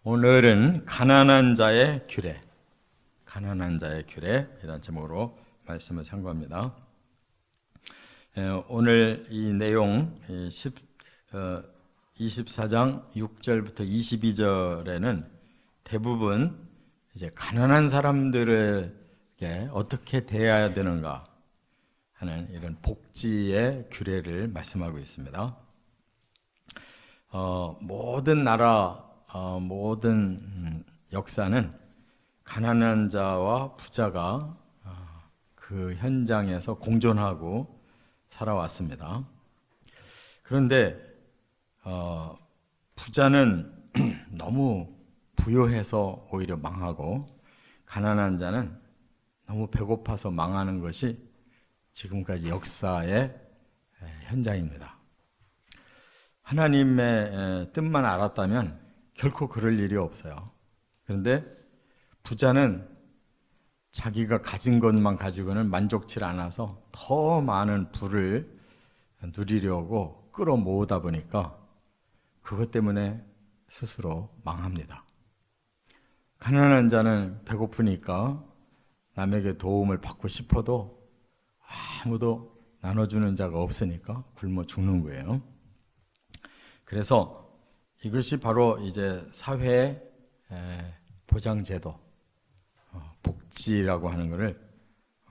오늘은 가난한 자의 규례, 가난한 자의 규례 이런 제목으로 말씀을 상고합니다. 오늘 이 내용 24장 6절부터 22절에는 대부분 이제 가난한 사람들에게 어떻게 대해야 되는가 하는 이런 복지의 규례를 말씀하고 있습니다. 모든 나라, 모든 역사는 가난한 자와 부자가 그 현장에서 공존하고 살아왔습니다. 그런데 부자는 너무 부유해서 오히려 망하고 가난한 자는 너무 배고파서 망하는 것이 지금까지 역사의 현장입니다. 하나님의 뜻만 알았다면 결코 그럴 일이 없어요. 그런데 부자는 자기가 가진 것만 가지고는 만족치 않아서 더 많은 부를 누리려고 끌어모으다 보니까 그것 때문에 스스로 망합니다. 가난한 자는 배고프니까 남에게 도움을 받고 싶어도 아무도 나눠주는 자가 없으니까 굶어 죽는 거예요. 그래서 이것이 바로 이제 사회 보장제도, 복지라고 하는 것을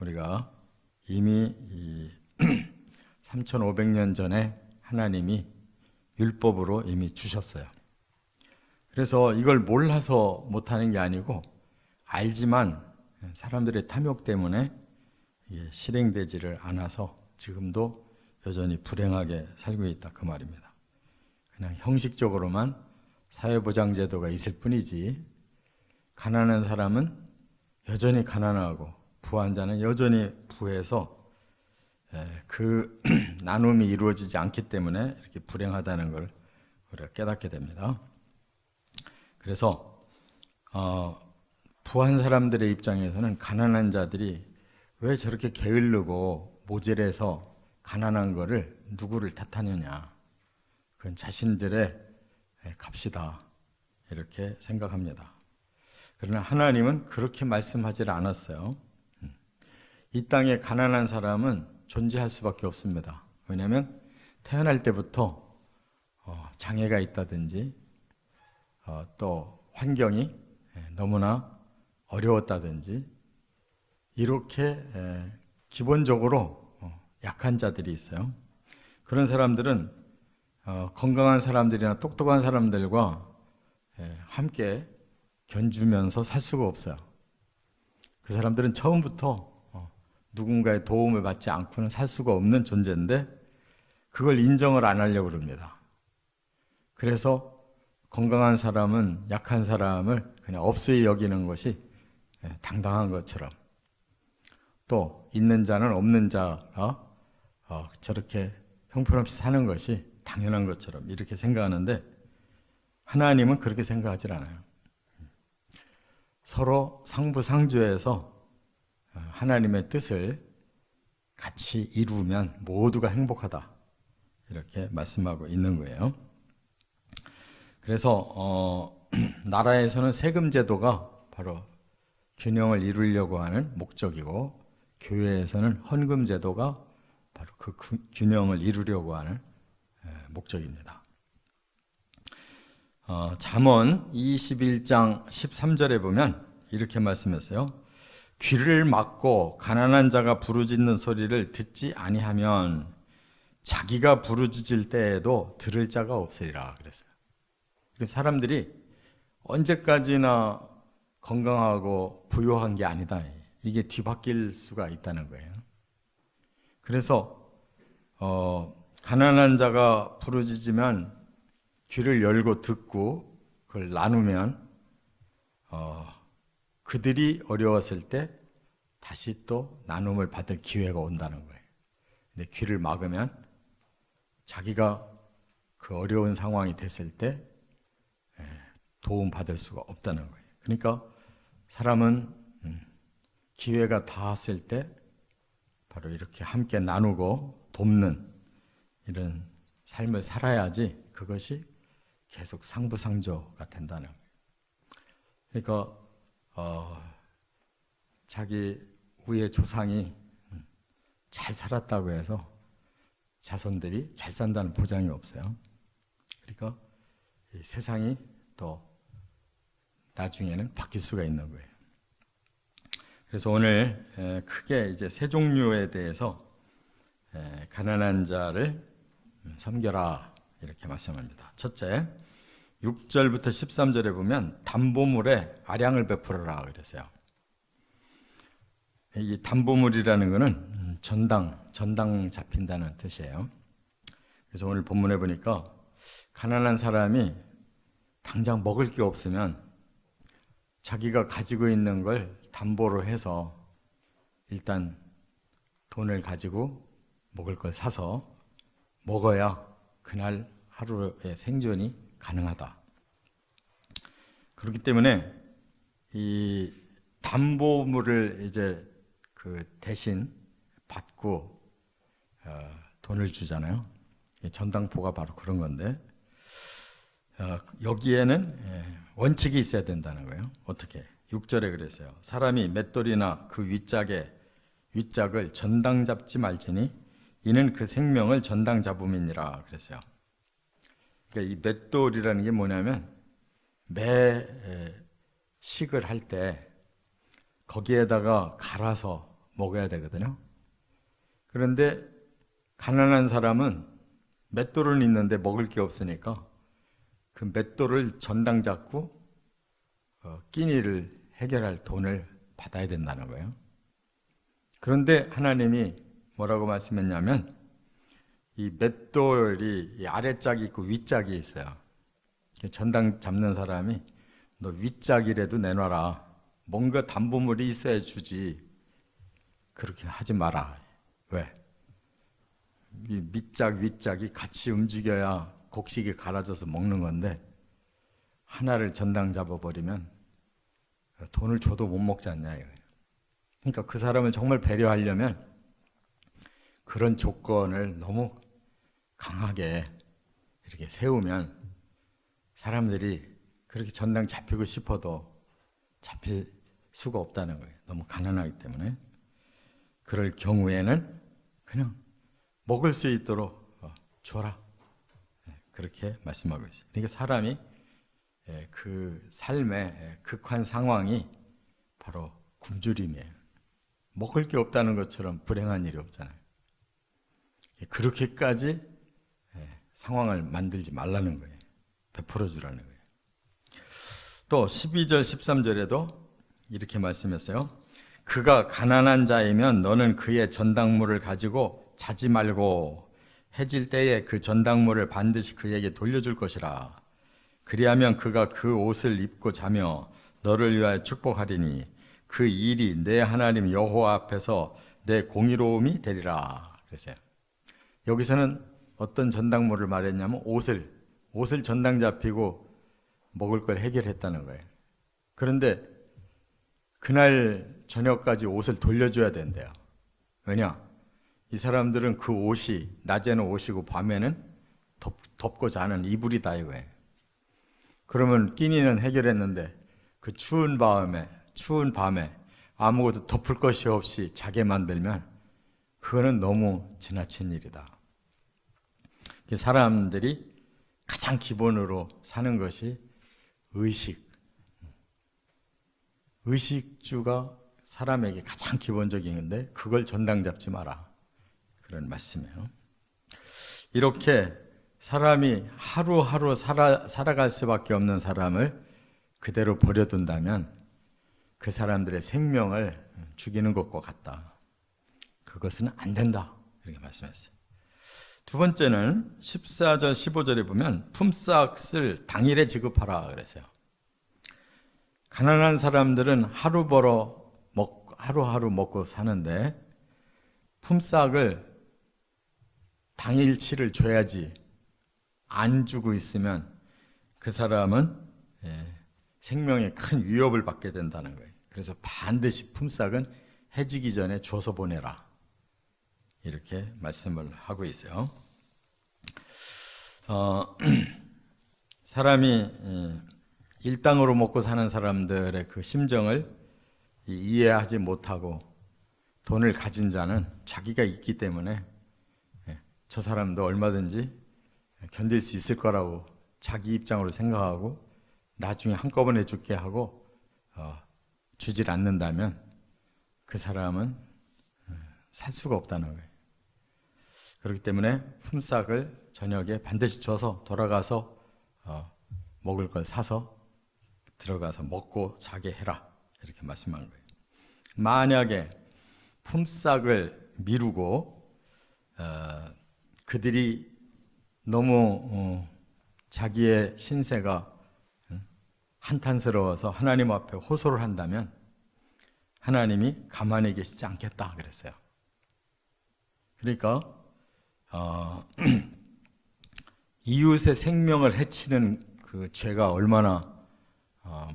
우리가 이미 3500년 전에 하나님이 율법으로 이미 주셨어요. 그래서 이걸 몰라서 못하는 게 아니고 알지만 사람들의 탐욕 때문에 실행되지를 않아서 지금도 여전히 불행하게 살고 있다 그 말입니다. 그냥 형식적으로만 사회보장제도가 있을 뿐이지 가난한 사람은 여전히 가난하고 부한 자는 여전히 부해서 그 나눔이 이루어지지 않기 때문에 이렇게 불행하다는 걸 우리가 깨닫게 됩니다. 그래서 부한 사람들의 입장에서는 가난한 자들이 왜 저렇게 게으르고 모질해서 가난한 거를 누구를 탓하느냐, 그건 자신들의 값이다 이렇게 생각합니다. 그러나 하나님은 그렇게 말씀하지 않았어요. 이 땅에 가난한 사람은 존재할 수밖에 없습니다. 왜냐하면 태어날 때부터 장애가 있다든지 또 환경이 너무나 어려웠다든지 이렇게 기본적으로 약한 자들이 있어요. 그런 사람들은 건강한 사람들이나 똑똑한 사람들과 함께 견주면서 살 수가 없어요. 그 사람들은 처음부터 누군가의 도움을 받지 않고는 살 수가 없는 존재인데 그걸 인정을 안 하려고 그럽니다. 그래서 건강한 사람은 약한 사람을 그냥 없이 여기는 것이 당당한 것처럼, 또 있는 자는 없는 자가 저렇게 형편없이 사는 것이 당연한 것처럼 이렇게 생각하는데 하나님은 그렇게 생각하지 않아요. 서로 상부상조해서 하나님의 뜻을 같이 이루면 모두가 행복하다 이렇게 말씀하고 있는 거예요. 그래서 나라에서는 세금 제도가 바로 균형을 이루려고 하는 목적이고 교회에서는 헌금 제도가 바로 그 균형을 이루려고 하는 목적입니다. 잠언 21장 13절에 보면 이렇게 말씀했어요. 귀를 막고 가난한 자가 부르짖는 소리를 듣지 아니하면 자기가 부르짖을 때에도 들을 자가 없으리라 그랬어요. 사람들이 언제까지나 건강하고 부유한 게 아니다. 이게 뒤바뀔 수가 있다는 거예요. 그래서 가난한 자가 부르짖으면 귀를 열고 듣고 그걸 나누면 그들이 어려웠을 때 다시 또 나눔을 받을 기회가 온다는 거예요. 근데 귀를 막으면 자기가 그 어려운 상황이 됐을 때 도움 받을 수가 없다는 거예요. 그러니까 사람은 기회가 닿았을 때 바로 이렇게 함께 나누고 돕는 이런 삶을 살아야지 그것이 계속 상부상조가 된다는 거예요. 그러니까 자기 위의 조상이 잘 살았다고 해서 자손들이 잘 산다는 보장이 없어요. 그러니까 이 세상이 또 나중에는 바뀔 수가 있는 거예요. 그래서 오늘 크게 이제 세 종류에 대해서 가난한 자를 섬겨라 이렇게 말씀합니다. 첫째, 6절부터 13절에 보면 담보물에 아량을 베풀어라 그랬어요. 이 담보물이라는 것은 전당 잡힌다는 뜻이에요. 그래서 오늘 본문에 보니까 가난한 사람이 당장 먹을 게 없으면 자기가 가지고 있는 걸 담보로 해서 일단 돈을 가지고 먹을 걸 사서 먹어야 그날 하루의 생존이 가능하다. 그렇기 때문에 이 담보물을 이제 그 대신 받고 돈을 주잖아요. 전당포가 바로 그런 건데 여기에는 원칙이 있어야 된다는 거예요. 어떻게? 6절에 그랬어요. 사람이 맷돌이나 그 윗짝을 전당 잡지 말지니 이는 그 생명을 전당 잡음이니라 그랬어요. 그러니까 이 맷돌이라는 게 뭐냐면 매 식을 할 때 거기에다가 갈아서 먹어야 되거든요. 그런데 가난한 사람은 맷돌은 있는데 먹을 게 없으니까 그 맷돌을 전당 잡고 끼니를 해결할 돈을 받아야 된다는 거예요. 그런데 하나님이 뭐라고 말씀했냐면 이 맷돌이 이 아래짝이 있고 윗짝이 있어요. 전당 잡는 사람이 너 윗짝이라도 내놔라. 뭔가 담보물이 있어야 주지. 그렇게 하지 마라. 왜? 이 밑짝 윗짝이 같이 움직여야 곡식이 갈아져서 먹는 건데 하나를 전당 잡아버리면 돈을 줘도 못 먹지 않냐 이거예요. 그러니까 그 사람을 정말 배려하려면 그런 조건을 너무 강하게 이렇게 세우면 사람들이 그렇게 전당 잡히고 싶어도 잡힐 수가 없다는 거예요. 너무 가난하기 때문에. 그럴 경우에는 그냥 먹을 수 있도록 줘라. 그렇게 말씀하고 있어요. 그러니까 사람이 그 삶의 극한 상황이 바로 굶주림이에요. 먹을 게 없다는 것처럼 불행한 일이 없잖아요. 그렇게까지 상황을 만들지 말라는 거예요. 베풀어 주라는 거예요. 또 12절 13절에도 이렇게 말씀했어요. 그가 가난한 자이면 너는 그의 전당물을 가지고 자지 말고 해질 때에 그 전당물을 반드시 그에게 돌려줄 것이라. 그리하면 그가 그 옷을 입고 자며 너를 위하여 축복하리니 그 일이 내 하나님 여호와 앞에서 내 공의로움이 되리라. 그랬어요. 여기서는 어떤 전당물을 말했냐면 옷을 전당 잡히고 먹을 걸 해결했다는 거예요. 그런데 그날 저녁까지 옷을 돌려줘야 된대요. 왜냐? 이 사람들은 그 옷이 낮에는 옷이고 밤에는 덮고 자는 이불이다 이거예요. 그러면 끼니는 해결했는데 그 추운 밤에 아무것도 덮을 것이 없이 자게 만들면 그거는 너무 지나친 일이다. 사람들이 가장 기본으로 사는 것이 의식주가 사람에게 가장 기본적인 건데 그걸 전당 잡지 마라. 그런 말씀이에요. 이렇게 사람이 하루하루 살아갈 수밖에 없는 사람을 그대로 버려둔다면 그 사람들의 생명을 죽이는 것과 같다. 그것은 안 된다. 이렇게 말씀했어요. 두 번째는 14절 15절에 보면 품삯을 당일에 지급하라 그랬어요. 가난한 사람들은 하루하루 먹고 사는데 품삯을 당일치를 줘야지. 안 주고 있으면 그 사람은 생명에 큰 위협을 받게 된다는 거예요. 그래서 반드시 품삯은 해지기 전에 줘서 보내라. 이렇게 말씀을 하고 있어요. 사람이 일당으로 먹고 사는 사람들의 그 심정을 이해하지 못하고 돈을 가진 자는 자기가 있기 때문에 저 사람도 얼마든지 견딜 수 있을 거라고 자기 입장으로 생각하고 나중에 한꺼번에 죽게 하고 주질 않는다면 그 사람은 살 수가 없다는 거예요. 그렇기 때문에 품삯을 저녁에 반드시 줘서 돌아가서 먹을 걸 사서 들어가서 먹고 자게 해라, 이렇게 말씀한 거예요. 만약에 품삯을 미루고 그들이 너무 자기의 신세가 한탄스러워서 하나님 앞에 호소를 한다면 하나님이 가만히 계시지 않겠다 그랬어요. 그러니까 이웃의 생명을 해치는 그 죄가 얼마나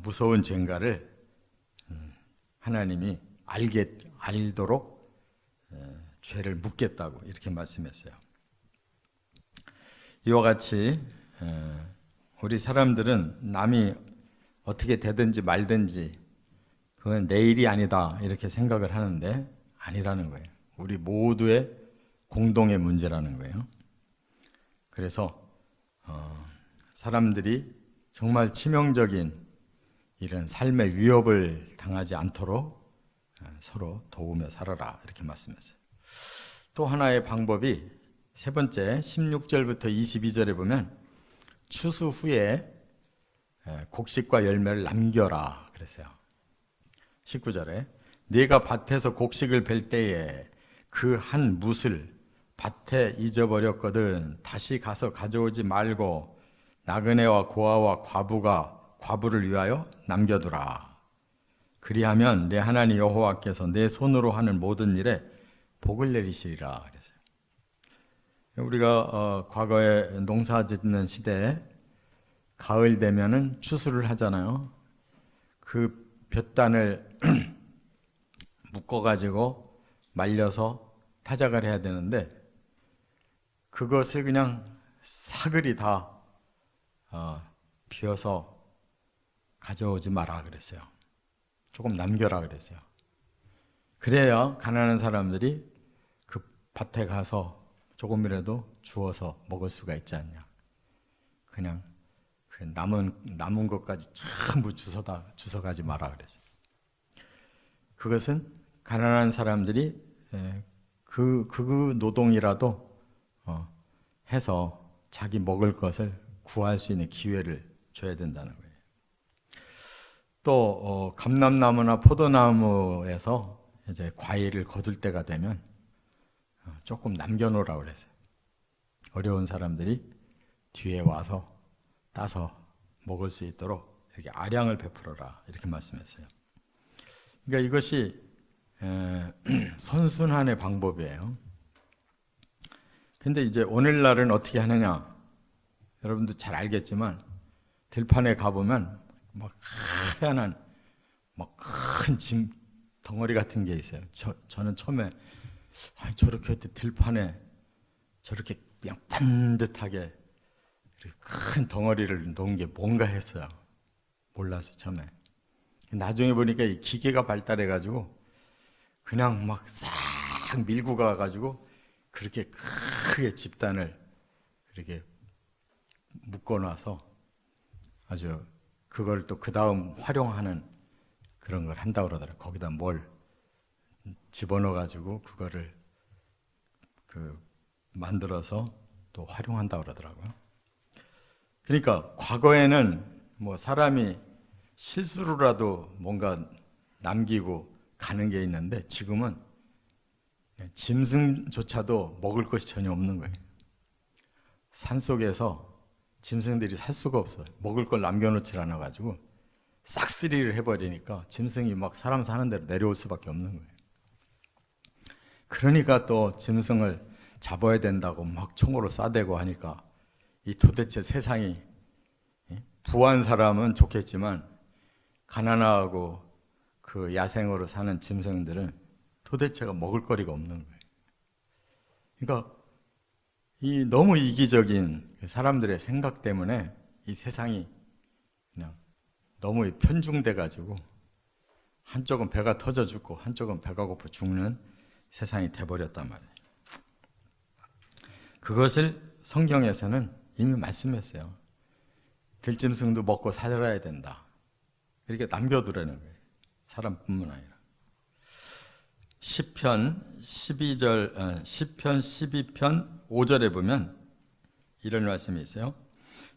무서운 죄인가를 하나님이 알도록 죄를 묻겠다고 이렇게 말씀했어요. 이와 같이 우리 사람들은 남이 어떻게 되든지 말든지 그건 내 일이 아니다 이렇게 생각을 하는데 아니라는 거예요. 우리 모두의 공동의 문제라는 거예요. 그래서 사람들이 정말 치명적인 이런 삶의 위협을 당하지 않도록 서로 도우며 살아라 이렇게 말씀했어요. 또 하나의 방법이 세 번째 16절부터 22절에 보면 추수 후에 곡식과 열매를 남겨라 그랬어요. 19절에 네가 밭에서 곡식을 벨 때에 그 한 뭇을 밭에 잊어버렸거든 다시 가서 가져오지 말고 나그네와 고아와 과부가 과부를 위하여 남겨두라. 그리하면 내 하나님 여호와께서 내 손으로 하는 모든 일에 복을 내리시리라 그랬어요. 우리가 과거에 농사 짓는 시대에 가을 되면은 추수를 하잖아요. 그 볕단을 묶어가지고 말려서 타작을 해야 되는데 그것을 그냥 사글이 다 비워서 가져오지 마라 그랬어요. 조금 남겨라 그랬어요. 그래야 가난한 사람들이 그 밭에 가서 조금이라도 주워서 먹을 수가 있지 않냐. 그냥 그 남은 것까지 전부 주워가지 마라 그랬어요. 그것은 가난한 사람들이 그 노동이라도 해서 자기 먹을 것을 구할 수 있는 기회를 줘야 된다는 거예요. 또 감람나무나 포도나무에서 이제 과일을 거둘 때가 되면 조금 남겨놓으라고 그랬어요. 어려운 사람들이 뒤에 와서 따서 먹을 수 있도록 이렇게 아량을 베풀어라 이렇게 말씀했어요. 그러니까 이것이 선순환의 방법이에요. 근데 이제 오늘날은 어떻게 하느냐? 여러분도 잘 알겠지만 들판에 가보면 막 하얀 막 큰 짐 덩어리 같은 게 있어요. 저는 처음에 저렇게 들판에 저렇게 그냥 반듯하게 큰 덩어리를 놓은 게 뭔가 했어요. 몰라서 처음에. 나중에 보니까 이 기계가 발달해가지고 그냥 막 싹 밀고 가가지고 그렇게 크게 집단을 이렇게 묶어놔서 아주 그걸 또 그 다음 활용하는 그런 걸 한다고 그러더라고요. 거기다 뭘 집어넣어가지고 그거를 만들어서 또 활용한다고 그러더라고요. 그러니까 과거에는 뭐 사람이 실수로라도 뭔가 남기고 가는 게 있는데 지금은 짐승조차도 먹을 것이 전혀 없는 거예요. 산속에서 짐승들이 살 수가 없어요. 먹을 걸 남겨놓지 않아가지고 싹쓸이를 해버리니까 짐승이 막 사람 사는 대로 내려올 수밖에 없는 거예요. 그러니까 또 짐승을 잡아야 된다고 막 총으로 쏴대고 하니까 이 도대체 세상이 부한 사람은 좋겠지만 가난하고 그 야생으로 사는 짐승들은 도대체가 먹을 거리가 없는 거예요. 그러니까 이 너무 이기적인 사람들의 생각 때문에 이 세상이 그냥 너무 편중돼 가지고 한쪽은 배가 터져 죽고 한쪽은 배가 고파 죽는 세상이 돼버렸단 말이에요. 그것을 성경에서는 이미 말씀했어요. 들짐승도 먹고 살아야 된다. 이렇게 남겨두라는 거예요. 사람뿐만 아니라. 시편 12편 5절에 보면 이런 말씀이 있어요.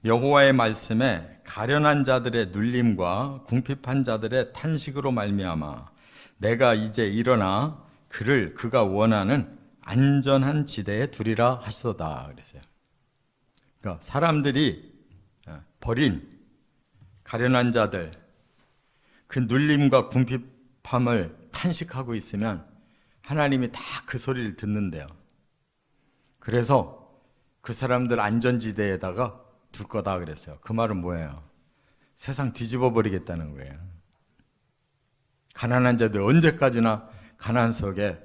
여호와의 말씀에 가련한 자들의 눌림과 궁핍한 자들의 탄식으로 말미암아 내가 이제 일어나 그를 그가 원하는 안전한 지대에 두리라 하시도다 그랬어요. 그러니까 사람들이 버린 가련한 자들, 그 눌림과 궁핍함을 탄식하고 있으면 하나님이 다 그 소리를 듣는데요. 그래서 그 사람들 안전지대에다가 둘 거다 그랬어요. 그 말은 뭐예요? 세상 뒤집어 버리겠다는 거예요. 가난한 자들 언제까지나 가난 속에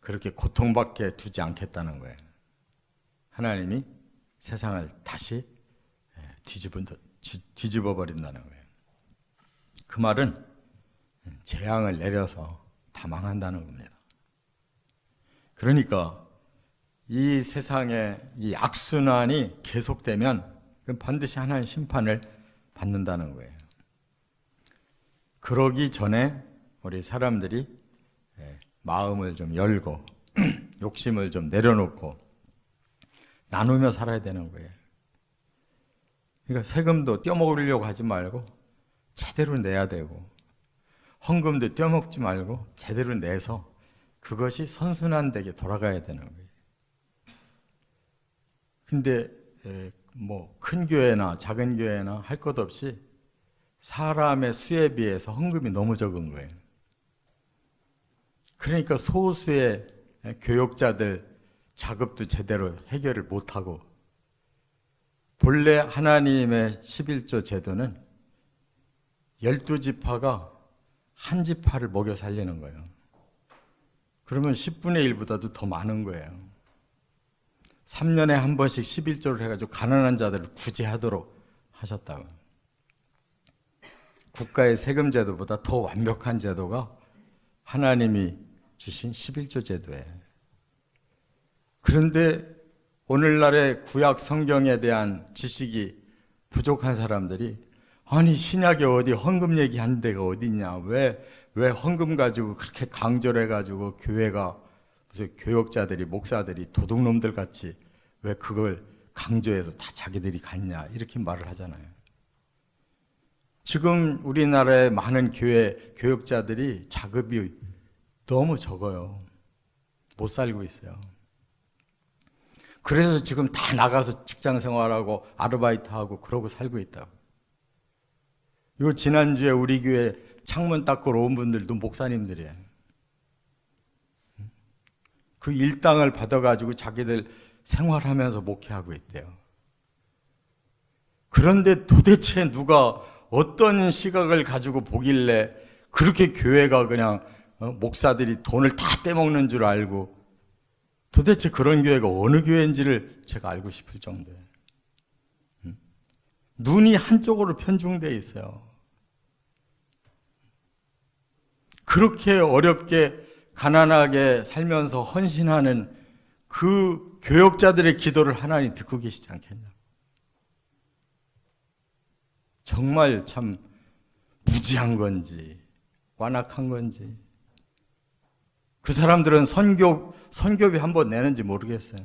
그렇게 고통받게 두지 않겠다는 거예요. 하나님이 세상을 다시 뒤집어 버린다는 거예요. 그 말은 재앙을 내려서 다 망한다는 겁니다. 그러니까 이 세상에 이 악순환이 계속되면 반드시 하나님 심판을 받는다는 거예요. 그러기 전에 우리 사람들이 마음을 좀 열고 욕심을 좀 내려놓고 나누며 살아야 되는 거예요. 그러니까 세금도 떼먹으려고 하지 말고 제대로 내야 되고, 헌금도 떼먹지 말고 제대로 내서 그것이 선순환되게 돌아가야 되는 거예요. 근데 뭐 큰 교회나 작은 교회나 할 것 없이 사람의 수에 비해서 헌금이 너무 적은 거예요. 그러니까 소수의 교역자들 자급도 제대로 해결을 못하고, 본래 하나님의 11조 제도는 12지파가 한 지파를 먹여 살리는 거예요. 그러면 10분의 1보다도 더 많은 거예요. 3년에 한 번씩 11조를 해가지고 가난한 자들을 구제하도록 하셨다고. 국가의 세금 제도보다 더 완벽한 제도가 하나님이 주신 11조 제도예요. 그런데 오늘날의 구약 성경에 대한 지식이 부족한 사람들이, 아니 신약에 어디 헌금 얘기한 데가 어디냐, 왜 헌금 가지고 그렇게 강조를 해가지고 교회가 무슨 교역자들이 목사들이 도둑놈들 같이 왜 그걸 강조해서 다 자기들이 갖냐 이렇게 말을 하잖아요. 지금 우리나라의 많은 교회 교역자들이 자급이 너무 적어요. 못 살고 있어요. 그래서 지금 다 나가서 직장 생활하고 아르바이트하고 그러고 살고 있다고. 요 지난주에 우리 교회 창문 닦으러 온 분들도 목사님들이에요. 그 일당을 받아가지고 자기들 생활하면서 목회하고 있대요. 그런데 도대체 누가 어떤 시각을 가지고 보길래 그렇게 교회가 그냥 목사들이 돈을 다 떼먹는 줄 알고, 도대체 그런 교회가 어느 교회인지를 제가 알고 싶을 정도예요. 눈이 한쪽으로 편중되어 있어요. 그렇게 어렵게 가난하게 살면서 헌신하는 그 교역자들의 기도를 하나님 듣고 계시지 않겠냐. 정말 참 무지한 건지 완악한 건지, 그 사람들은 선교비 한번 내는지 모르겠어요.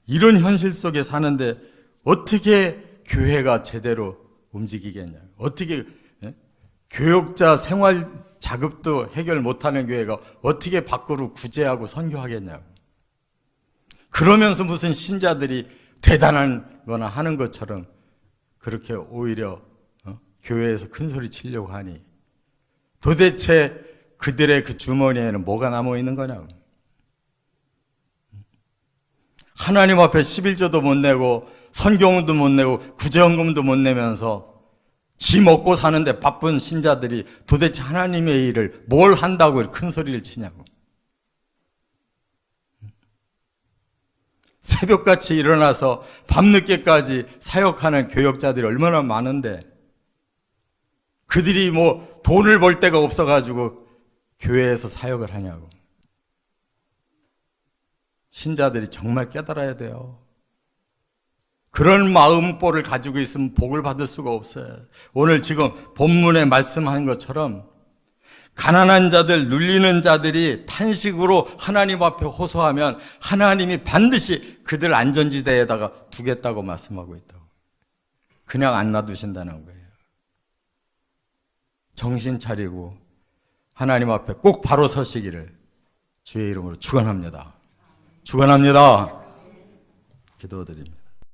이런 현실 속에 사는데 어떻게 교회가 제대로 움직이겠냐. 어떻게 교역자 생활 자급도 해결 못하는 교회가 어떻게 밖으로 구제하고 선교하겠냐고. 그러면서 무슨 신자들이 대단한 거나 하는 것처럼 그렇게 오히려 교회에서 큰 소리 치려고 하니, 도대체 그들의 그 주머니에는 뭐가 남아 있는 거냐고. 하나님 앞에 11조도 못 내고 선교도 못 내고 구제헌금도 못 내면서 지 먹고 사는데 바쁜 신자들이 도대체 하나님의 일을 뭘 한다고 큰 소리를 치냐고. 새벽같이 일어나서 밤늦게까지 사역하는 교역자들이 얼마나 많은데 그들이 뭐 돈을 벌 데가 없어가지고 교회에서 사역을 하냐고. 신자들이 정말 깨달아야 돼요. 그런 마음보를 가지고 있으면 복을 받을 수가 없어요. 오늘 지금 본문에 말씀한 것처럼 가난한 자들, 눌리는 자들이 탄식으로 하나님 앞에 호소하면 하나님이 반드시 그들 안전지대에다가 두겠다고 말씀하고 있다고. 그냥 안 놔두신다는 거예요. 정신 차리고 하나님 앞에 꼭 바로 서시기를 주의 이름으로 축원합니다. 축원합니다. 기도드립니다.